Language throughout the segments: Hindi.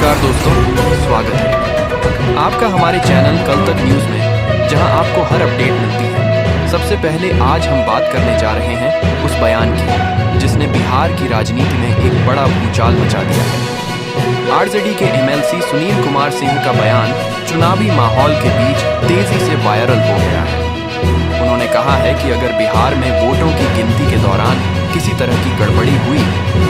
नमस्कार दोस्तों, स्वागत है आपका हमारे चैनल कल तक न्यूज़ में, जहां आपको हर अपडेट मिलती है। सबसे पहले आज हम बात करने जा रहे हैं उस बयान की जिसने बिहार की राजनीति में एक बड़ा भूचाल मचा दिया है। आरजेडी के एमएलसी सुनील कुमार सिंह का बयान चुनावी माहौल के बीच तेजी से वायरल हो गया है। उन्होंने कहा है कि अगर बिहार में वोटों की गिनती के दौरान किसी तरह की गड़बड़ी हुई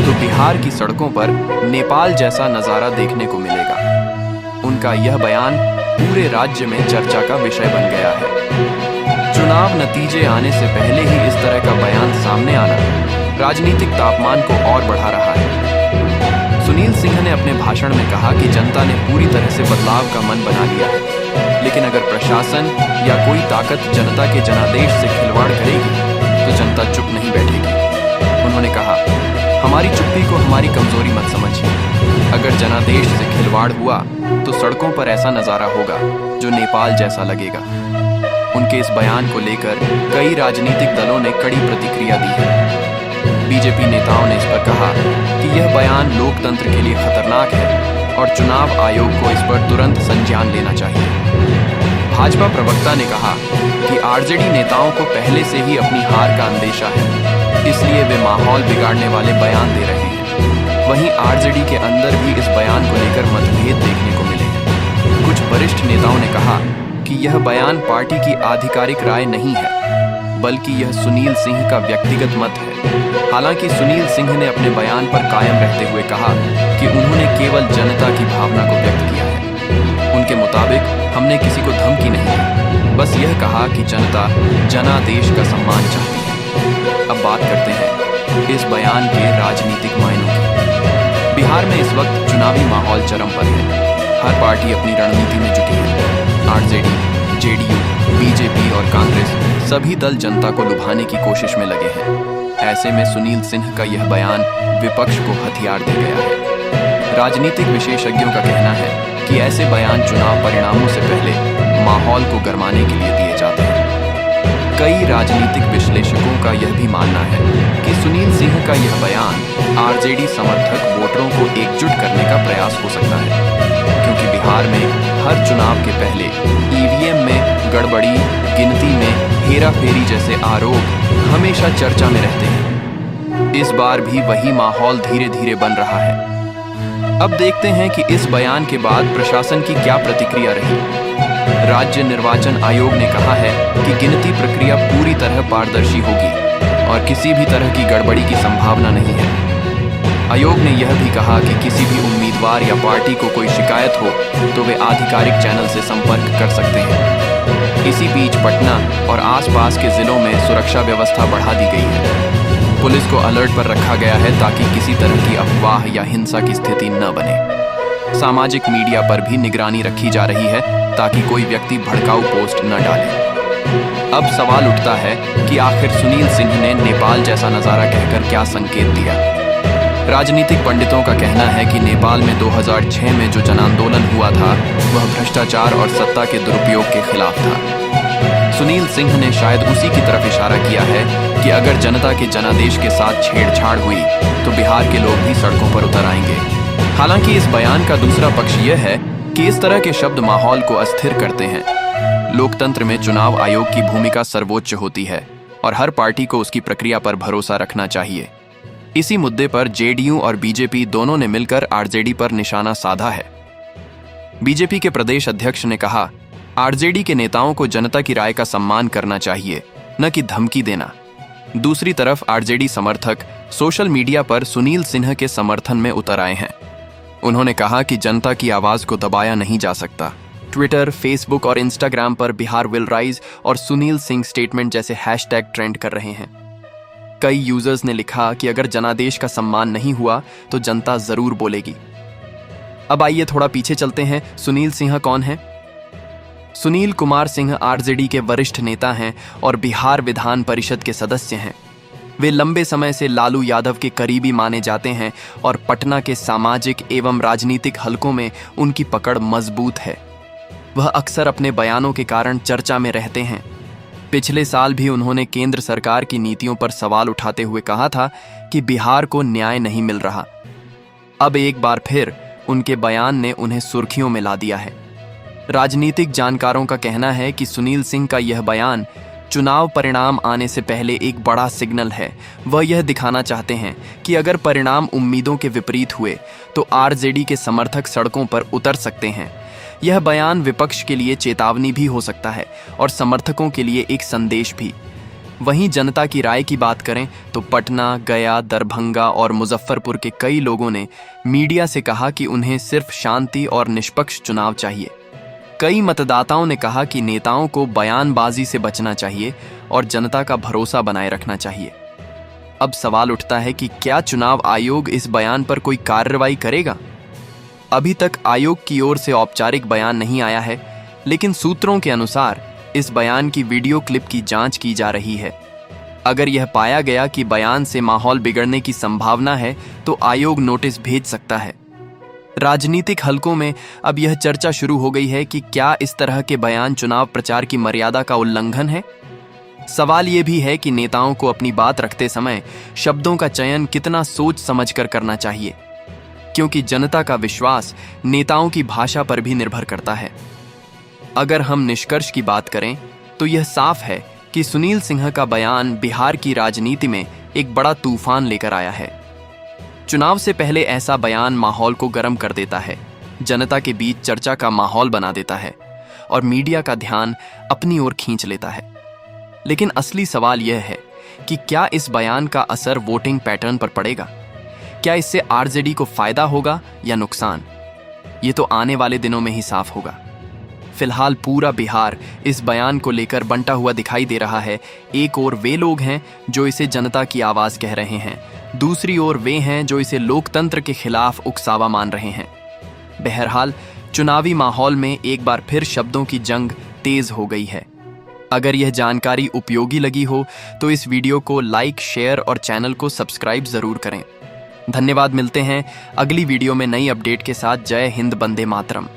तो बिहार की सड़कों पर नेपाल जैसा नजारा देखने को मिलेगा। उनका यह बयान पूरे राज्य में चर्चा का विषय बन गया है। चुनाव नतीजे आने से पहले ही इस तरह का बयान सामने आना राजनीतिक तापमान को और बढ़ा रहा है। सुनील सिंह ने अपने भाषण में कहा कि जनता ने पूरी तरह से बदलाव का मन बना लिया है, लेकिन अगर प्रशासन या कोई ताकत जनता के जनादेश से खिलवाड़ करेगी तो जनता चुप नहीं बैठेगी। उन्होंने कहा, हमारी चुप्पी को हमारी कमजोरी मत समझिए। अगर जनादेश से खिलवाड़ हुआ तो सड़कों पर ऐसा नजारा होगा जो नेपाल जैसा लगेगा। उनके इस बयान को लेकर कई राजनीतिक दलों ने कड़ी प्रतिक्रिया दी है। बीजेपी नेताओं ने इस पर कहा कि यह बयान लोकतंत्र के लिए खतरनाक है और चुनाव आयोग को इस पर तुरंत संज्ञान लेना चाहिए। भाजपा प्रवक्ता ने कहा कि आरजेडी नेताओं को पहले से ही अपनी हार का अंदेशा है, इसलिए वे माहौल बिगाड़ने वाले बयान दे रहे हैं। वहीं आरजेडी के अंदर भी इस बयान को लेकर मतभेद देखने को मिले हैं। कुछ वरिष्ठ नेताओं ने कहा कि यह बयान पार्टी की आधिकारिक राय नहीं है, बल्कि यह सुनील सिंह का व्यक्तिगत मत है। हालांकि सुनील सिंह ने अपने बयान पर कायम रहते हुए कहा कि उन्होंने केवल जनता की भावना को व्यक्त किया है। उनके मुताबिक हमने किसी को धमकी नहीं दी, बस यह कहा कि जनता जनादेश का सम्मान चाहती है। अब बात करते हैं इस बयान के राजनीतिक मायनों की। बिहार में इस वक्त चुनावी माहौल चरम पर है। हर पार्टी अपनी रणनीति में जुटी है। आरजेडी, जेडीयू, बीजेपी और कांग्रेस सभी दल जनता को लुभाने की कोशिश में लगे हैं। ऐसे में सुनील सिंह का यह बयान विपक्ष को हथियार दे गया है। राजनीतिक विशेषज्ञों का कहना है कि ऐसे बयान चुनाव परिणामों से पहले माहौल को गरमाने के लिए दिए जाते हैं। कई राजनीतिक विश्लेषकों का यह भी मानना है कि सुनील सिंह का यह बयान आरजेडी समर्थक वोटरों को एकजुट करने का प्रयास हो सकता है, क्योंकि बिहार में हर चुनाव के पहले ईवीएम में गड़बड़ी, गिनती में हेराफेरी जैसे आरोप हमेशा चर्चा में रहते हैं। इस बार भी वही माहौल धीरे धीरे बन रहा है। अब देखते हैं कि इस बयान के बाद प्रशासन की क्या प्रतिक्रिया रही। राज्य निर्वाचन आयोग ने कहा है कि गिनती प्रक्रिया पूरी तरह पारदर्शी होगी और किसी भी तरह की गड़बड़ी की संभावना नहीं है। आयोग ने यह भी कहा कि किसी भी उम्मीदवार या पार्टी को कोई शिकायत हो तो वे आधिकारिक चैनल से संपर्क कर सकते हैं। इसी बीच पटना और आसपास के जिलों में सुरक्षा व्यवस्था बढ़ा दी गई है। पुलिस को अलर्ट पर रखा गया है ताकि किसी तरह की अफवाह या हिंसा की स्थिति न बने। सामाजिक मीडिया पर भी निगरानी रखी जा रही है ताकि कोई व्यक्ति भड़काऊ पोस्ट न डाले। अब सवाल उठता है कि आखिर सुनील सिंह ने नेपाल जैसा नजारा कहकर क्या संकेत दिया। राजनीतिक पंडितों का कहना है कि नेपाल में 2006 में जो जन आंदोलन हुआ था वह भ्रष्टाचार और सत्ता के दुरुपयोग के खिलाफ था। सुनील सिंह ने शायद उसी की तरफ इशारा किया है कि अगर जनता के जनादेश के साथ छेड़छाड़ हुई तो बिहार के लोग भी सड़कों पर उतर आएंगे। हालांकि इस बयान का दूसरा पक्ष यह है कि इस तरह के शब्द माहौल को अस्थिर करते हैं। लोकतंत्र में चुनाव आयोग की भूमिका सर्वोच्च होती है और हर पार्टी को उसकी प्रक्रिया पर भरोसा रखना चाहिए। इसी मुद्दे पर जेडीयू और बीजेपी दोनों ने मिलकर आरजेडी पर निशाना साधा है। बीजेपी के प्रदेश अध्यक्ष ने कहा, आरजेडी के नेताओं को जनता की राय का सम्मान करना चाहिए, न कि धमकी देना। दूसरी तरफ आरजेडी समर्थक सोशल मीडिया पर सुनील सिंह के समर्थन में उतर आए हैं। उन्होंने कहा कि जनता की आवाज को दबाया नहीं जा सकता। ट्विटर, फेसबुक और इंस्टाग्राम पर बिहार विल राइज और सुनील सिंह स्टेटमेंट जैसे हैशटैग ट्रेंड कर रहे हैं। कई यूजर्स ने लिखा कि अगर जनादेश का सम्मान नहीं हुआ तो जनता जरूर बोलेगी। अब आइए थोड़ा पीछे चलते हैं। सुनील सिंह कौन है? सुनील कुमार सिंह आरजेडी के वरिष्ठ नेता हैं और बिहार विधान परिषद के सदस्य हैं। वे लंबे समय से लालू यादव के करीबी माने जाते हैं और पटना के सामाजिक एवं राजनीतिक हलकों में उनकी पकड़ मजबूत है। वह अक्सर अपने बयानों के कारण चर्चा में रहते हैं। पिछले साल भी उन्होंने केंद्र सरकार की नीतियों पर सवाल उठाते हुए कहा था कि बिहार को न्याय नहीं मिल रहा। अब एक बार फिर उनके बयान ने उन्हें सुर्खियों में ला दिया है। राजनीतिक जानकारों का कहना है कि सुनील सिंह का यह बयान चुनाव परिणाम आने से पहले एक बड़ा सिग्नल है। वह यह दिखाना चाहते हैं कि अगर परिणाम उम्मीदों के विपरीत हुए तो आरजेडी के समर्थक सड़कों पर उतर सकते हैं। यह बयान विपक्ष के लिए चेतावनी भी हो सकता है और समर्थकों के लिए एक संदेश भी। वहीं जनता की राय की बात करें तो पटना, गया, दरभंगा और मुजफ्फरपुर के कई लोगों ने मीडिया से कहा कि उन्हें सिर्फ शांति और निष्पक्ष चुनाव चाहिए। कई मतदाताओं ने कहा कि नेताओं को बयानबाजी से बचना चाहिए और जनता का भरोसा बनाए रखना चाहिए। अब सवाल उठता है कि क्या चुनाव आयोग इस बयान पर कोई कार्रवाई करेगा? अभी तक आयोग की ओर से औपचारिक बयान नहीं आया है, लेकिन सूत्रों के अनुसार इस बयान की वीडियो क्लिप की जांच की जा रही है। अगर यह पाया गया कि बयान से माहौल बिगड़ने की संभावना है तो आयोग नोटिस भेज सकता है। राजनीतिक हलकों में अब यह चर्चा शुरू हो गई है कि क्या इस तरह के बयान चुनाव प्रचार की मर्यादा का उल्लंघन है। सवाल यह भी है कि नेताओं को अपनी बात रखते समय शब्दों का चयन कितना सोच समझकर करना चाहिए, क्योंकि जनता का विश्वास नेताओं की भाषा पर भी निर्भर करता है। अगर हम निष्कर्ष की बात करें तो यह साफ है कि सुनील सिंह का बयान बिहार की राजनीति में एक बड़ा तूफान लेकर आया है। चुनाव से पहले ऐसा बयान माहौल को गर्म कर देता है, जनता के बीच चर्चा का माहौल बना देता है और मीडिया का ध्यान अपनी ओर खींच लेता है। लेकिन असली सवाल यह है कि क्या इस बयान का असर वोटिंग पैटर्न पर पड़ेगा? क्या इससे आरजेडी को फायदा होगा या नुकसान? ये तो आने वाले दिनों में ही साफ होगा। फिलहाल पूरा बिहार इस बयान को लेकर बंटा हुआ दिखाई दे रहा है। एक ओर वे लोग हैं जो इसे जनता की आवाज कह रहे हैं, दूसरी ओर वे हैं जो इसे लोकतंत्र के खिलाफ उकसावा मान रहे हैं। बहरहाल चुनावी माहौल में एक बार फिर शब्दों की जंग तेज हो गई है। अगर यह जानकारी उपयोगी लगी हो तो इस वीडियो को लाइक, शेयर और चैनल को सब्सक्राइब जरूर करें। धन्यवाद। मिलते हैं अगली वीडियो में नई अपडेट के साथ। जय हिंद, वंदे मातरम।